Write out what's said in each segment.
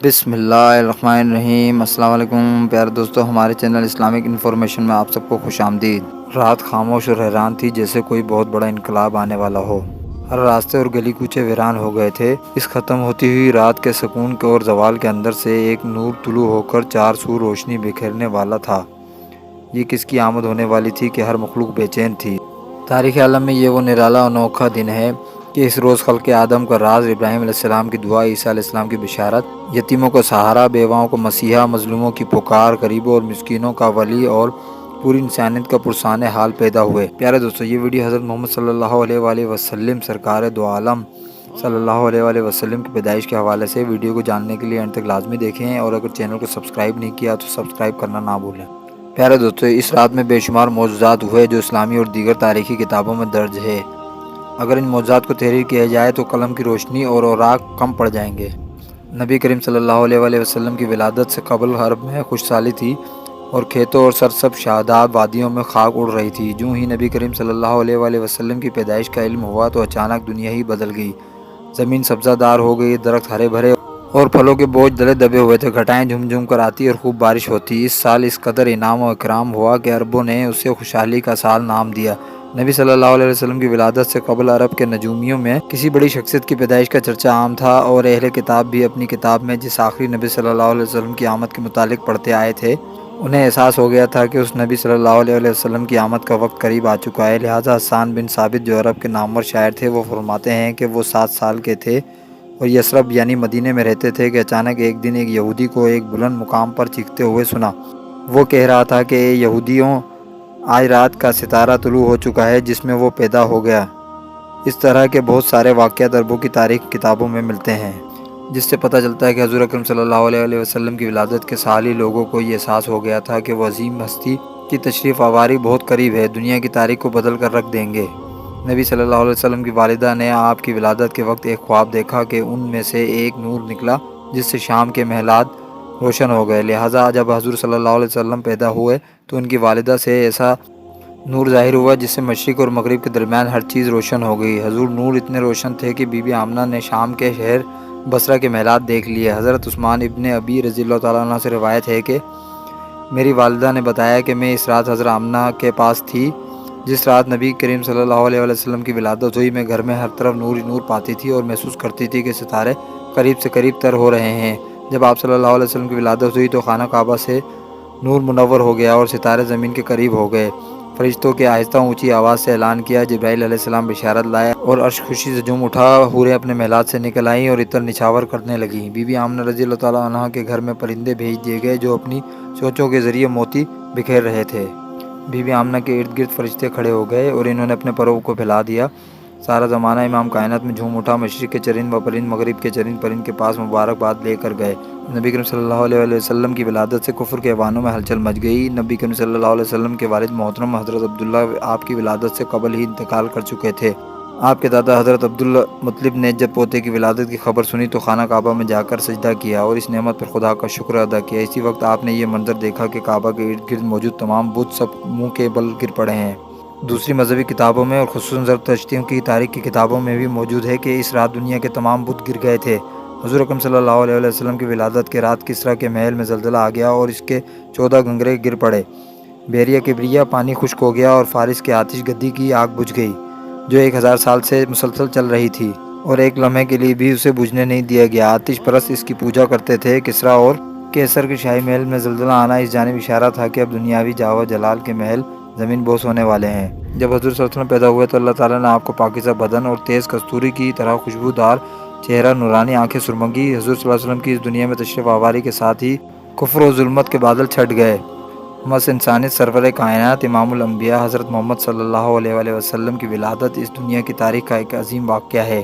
بسم اللہ الرحمن الرحیم۔ السلام علیکم پیارے دوستو، ہمارے چینل اسلامک انفارمیشن میں آپ سب کو خوش آمدید۔ رات خاموش اور حیران تھی، جیسے کوئی بہت بڑا انقلاب آنے والا ہو۔ ہر راستے اور گلی کوچے ویران ہو گئے تھے۔ اس ختم ہوتی ہوئی رات کے سکون کے اور زوال کے اندر سے ایک نور طلوع ہو کر چار سو روشنی بکھیرنے والا تھا۔ یہ کس کی آمد ہونے والی تھی کہ ہر مخلوق بے چین تھی۔ تاریخ عالم میں یہ وہ نرالا انوکھا دن ہے کہ اس روز خلق آدم کا راز، ابراہیم علیہ السلام کی دعا، عیسیٰ علیہ السلام کی بشارت، یتیموں کو سہارا، بیواؤں کو مسیحا، مظلوموں کی پکار، غریبوں اور مسکینوں کا ولی اور پوری انسانیت کا پرسان حال پیدا ہوئے۔ پیارے دوستو، یہ ویڈیو حضرت محمد صلی اللہ علیہ وآلہ وسلم، سرکار دو عالم صلی اللہ علیہ وآلہ وسلم کی پیدائش کے حوالے سے۔ ویڈیو کو جاننے کے لیے انت تک لازمی دیکھیں، اور اگر چینل کو سبسکرائب نہیں کیا تو سبسکرائب کرنا نہ بھولیں۔ پیارے دوستو، اس رات میں بے شمار معجزات ہوئے جو اسلامی اور دیگر تاریخی کتابوں میں درج ہے۔ اگر ان معجزات کو تحریر کیا جائے تو قلم کی روشنی اور اوراق کم پڑ جائیں گے۔ نبی کریم صلی اللہ علیہ وآلہ وسلم کی ولادت سے قبل عرب میں خوشحالی تھی، اور کھیتوں اور سرسبز شاداب وادیوں میں خاک اڑ رہی تھی۔ جو ہی نبی کریم صلی اللہ علیہ وآلہ وسلم کی پیدائش کا علم ہوا تو اچانک دنیا ہی بدل گئی۔ زمین سبزہ دار ہو گئی، درخت ہرے بھرے اور پھلوں کے بوجھ دلے دبے ہوئے تھے۔ گھٹائیں جھم جھم کر آتی اور خوب بارش ہوتی۔ اس سال اس قدر انعام و اکرام ہوا کہ عربوں نے اسے خوشحالی کا سال نام دیا۔ نبی صلی اللہ علیہ وسلم کی ولادت سے قبل عرب کے نجومیوں میں کسی بڑی شخصیت کی پیدائش کا چرچا عام تھا، اور اہل کتاب بھی اپنی کتاب میں جس آخری نبی صلی اللہ علیہ وسلم کی آمد کے متعلق پڑھتے آئے تھے، انہیں احساس ہو گیا تھا کہ اس نبی صلی اللہ علیہ وسلم کی آمد کا وقت قریب آ چکا ہے۔ لہٰذا حسان بن ثابت جو عرب کے نامور شاعر تھے، وہ فرماتے ہیں کہ وہ 7 سال کے تھے اور یثرب یعنی مدینے میں رہتے تھے کہ اچانک ایک دن ایک یہودی کو ایک بلند مقام پر چیختے ہوئے سنا۔ وہ کہہ رہا تھا کہ اے یہودیوں، آج رات کا ستارہ طلوع ہو چکا ہے جس میں وہ پیدا ہو گیا۔ اس طرح کے بہت سارے واقعات عربوں کی تاریخ کتابوں میں ملتے ہیں، جس سے پتہ چلتا ہے کہ حضور اکرم صلی اللہ علیہ وسلم کی ولادت کے سال ہی لوگوں کو یہ احساس ہو گیا تھا کہ وہ عظیم ہستی کی تشریف آوری بہت قریب ہے، دنیا کی تاریخ کو بدل کر رکھ دیں گے۔ نبی صلی اللہ علیہ وسلم کی والدہ نے آپ کی ولادت کے وقت ایک خواب دیکھا کہ ان میں سے ایک نور نکلا جس سے شام کے محلات روشن ہو گئے۔ لہٰذا جب حضور صلی اللہ علیہ وسلم پیدا ہوئے تو ان کی والدہ سے ایسا نور ظاہر ہوا جس سے مشرق اور مغرب کے درمیان ہر چیز روشن ہو گئی۔ حضور نور اتنے روشن تھے کہ بی بی آمنہ نے شام کے شہر بصرہ کے محلات دیکھ لیے۔ حضرت عثمان ابن ابی رضی اللہ تعالیٰ عنہ سے روایت ہے کہ میری والدہ نے بتایا کہ میں اس رات حضرت آمنہ کے پاس تھی جس رات نبی کریم صلی اللہ علیہ وسلم کی ولادت ہوئی۔ میں گھر میں ہر طرف نور ہی نور پاتی تھی اور محسوس کرتی تھی کہ ستارے قریب سے قریب تر ہو رہے ہیں۔ جب آپ صلی اللہ علیہ وسلم کی ولادت ہوئی تو خانہ کعبہ سے نور منور ہو گیا اور ستارے زمین کے قریب ہو گئے۔ فرشتوں کے آہستہ اونچی آواز سے اعلان کیا، جبرائیل علیہ السلام بشارت لائے اور عرش خوشی سے جھوم اٹھا۔ حوریں اپنے محلات سے نکل آئیں اور عطر نچھاور کرنے لگیں۔ بی بی آمنہ رضی اللہ تعالیٰ عنہ کے گھر میں پرندے بھیج دیے گئے جو اپنی چونچوں کے ذریعے موتی بکھیر رہے تھے۔ بی بی آمنہ کے ارد گرد فرشتے کھڑے ہو گئے اور انہوں نے اپنے پروں کو پھیلا دیا۔ سارا زمانہ امام کائنات میں جھوم اٹھا۔ مشرق کے چرند و پرند مغرب کے چرند پرند کے پاس مبارکباد لے کر گئے۔ نبی کریم صلی اللہ علیہ وسلم کی ولادت سے کفر کے ایوانوں میں ہلچل مچ گئی۔ نبی کریم صلی اللہ علیہ وسلم کے والد محترم حضرت عبداللہ آپ کی ولادت سے قبل ہی انتقال کر چکے تھے۔ آپ کے دادا حضرت عبدالمطلب نے جب پوتے کی ولادت کی خبر سنی تو خانہ کعبہ میں جا کر سجدہ کیا اور اس نعمت پر خدا کا شکر ادا کیا۔ اسی وقت آپ نے یہ منظر دیکھا کہ کعبہ کے ارد گرد موجود تمام بت سب منہ کے بل گر پڑے ہیں۔ دوسری مذہبی کتابوں میں اور خصوصاً زرتشتیوں کی تاریخ کی کتابوں میں بھی موجود ہے کہ اس رات دنیا کے تمام بت گر گئے تھے۔ حضور اکرم صلی اللہ علیہ وسلم کی ولادت کے رات کسریٰ کے محل میں زلزلہ آ گیا اور اس کے 14 گنگرے گر پڑے۔ بیریا کبریا پانی خشک ہو گیا اور فارس کے آتش گدی کی آگ بجھ گئی جو 1000 سال سے مسلسل چل رہی تھی اور ایک لمحے کے لیے بھی اسے بجھنے نہیں دیا گیا۔ آتش پرست اس کی پوجا کرتے تھے۔ کسریٰ اور قیصر کے شاہی محل میں زلزلہ آنا اس جانب اشارہ تھا کہ اب دنیاوی جاہ و جلال کے محل زمین بوس ہونے والے ہیں۔ جب حضور صلی اللہ علیہ وسلم پیدا ہوئے تو اللہ تعالیٰ نے آپ کو پاکیزہ بدن اور تیز کستوری کی طرح خوشبودار چہرہ، نورانی آنکھیں سرمگی۔ حضور صلی اللہ علیہ وسلم کی اس دنیا میں تشریف آوری کے ساتھ ہی کفر و ظلمت کے بادل چھٹ گئے۔ مس انسانیت سرور کائنات امام الانبیاء حضرت محمد صلی اللہ علیہ وسلم کی ولادت اس دنیا کی تاریخ کا ایک عظیم واقعہ ہے۔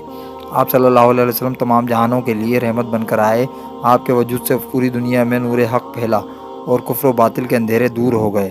آپ صلی اللہ علیہ وسلم تمام جہانوں کے لیے رحمت بن کر آئے۔ آپ کے وجود سے پوری دنیا میں نور حق پھیلا اور کفر و باطل کے اندھیرے دور ہو گئے۔